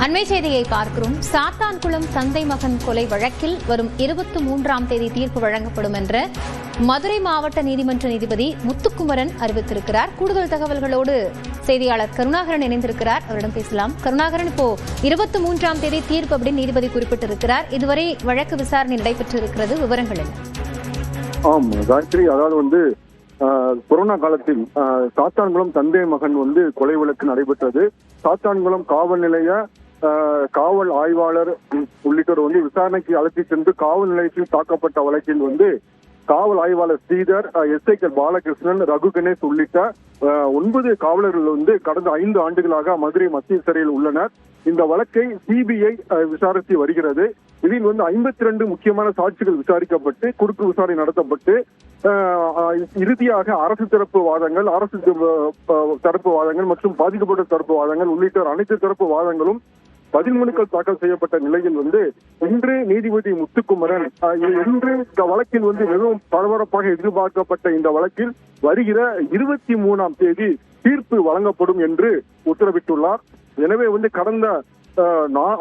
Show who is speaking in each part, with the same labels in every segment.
Speaker 1: அண்மை செய்தியை பார்க்கிறோம். சாத்தான்குளம் தந்தை மகன் கொலை வழக்கில் வரும் 23ஆம் தேதி தீர்ப்பு வழங்கப்படும் என்று மதுரை மாவட்ட நீதிமன்ற நீதிபதி முத்துக்குமரன் அறிவித்திருக்கிறார். கூடுதல் தகவல்களோடு செய்தியாளர் கருணாகரன் இணைந்திருக்கிறார். அவரிடம் பேசலாம். கருணாகரன், இப்போ 23ஆம் தேதி தீர்ப்பு அப்படின்னு நீதிபதி குறிப்பிட்டிருக்கிறார். இதுவரை வழக்கு விசாரணை நடைபெற்றிருக்கிறது. விவரங்கள் என்ன?
Speaker 2: ஆம் காயத்ரி, அதாவது கொரோனா காலத்தில் சாத்தான்குளம் தந்தை மகன் கொலை வழக்கு நடைபெற்றது. சாத்தான்குளம் காவல் நிலைய காவல் ஆய்வாளர் உள்ளிட்டோர் விசாரணைக்கு அழைத்து சென்று காவல் நிலையத்தில் தாக்கப்பட்ட வழக்கில் காவல் ஆய்வாளர் ஸ்ரீதர், எஸ்ஐ பாலகிருஷ்ணன், ரகு கணேஷ் உள்ளிட்ட 9 காவலர்கள் கடந்த 5 ஆண்டுகளாக மதுரை மத்திய சிறையில் உள்ளனர். இந்த வழக்கை சிபிஐ விசாரித்து வருகிறது. இதில் 52 முக்கியமான சாட்சிகள் விசாரிக்கப்பட்டு குறுக்கு விசாரணை நடத்தப்பட்டு இறுதியாக அரசு தரப்பு வாதங்கள், அரசு தரப்பு வாதங்கள் மற்றும் பாதிக்கப்பட்ட தரப்பு வாதங்கள் உள்ளிட்ட அனைத்து தரப்பு வாதங்களும் பதில் மனுக்கள் தாக்கல் செய்யப்பட்ட நிலையில் இன்று நீதிபதி முத்துக்குமரன் இன்று இந்த வழக்கில் மிகவும் பரபரப்பாக எதிர்பார்க்கப்பட்ட இந்த வழக்கில் வருகிற 23ஆம் தேதி தீர்ப்பு வழங்கப்படும் என்று உத்தரவிட்டுள்ளார். எனவே கடந்த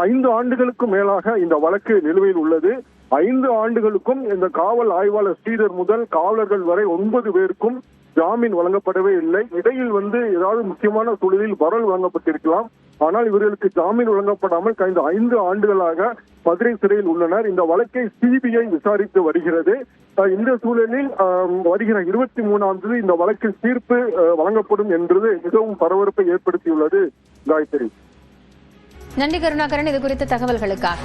Speaker 2: 5 ஆண்டுகளுக்கும் மேலாக இந்த வழக்கு நிலுவையில் உள்ளது. 5 ஆண்டுகளுக்கும் இந்த காவல் ஆய்வாளர் ஸ்ரீதர் முதல் காவலர்கள் வரை 9 பேருக்கும் ஜாமீன் வழங்கப்படவே இல்லை. இடையில் ஏதாவது முக்கியமான சூழலில் வரல் வழங்கப்பட்டிருக்கலாம். ஆனால் இவர்களுக்கு ஜாமீன் வழங்கப்படாமல் கடந்த 5 ஆண்டுகளாக மதுரை சிறையில் உள்ளனர். இந்த வழக்கை சிபிஐ விசாரித்து வருகிறது. இந்த சூழலில் வருகிற 23ஆம் தேதி இந்த வழக்கில் தீர்ப்பு வழங்கப்படும் என்பது மிகவும் பரபரப்பை ஏற்படுத்தியுள்ளது. காயத்ரி,
Speaker 1: நன்றி கருணாகரன், இது குறித்த தகவல்களுக்காக.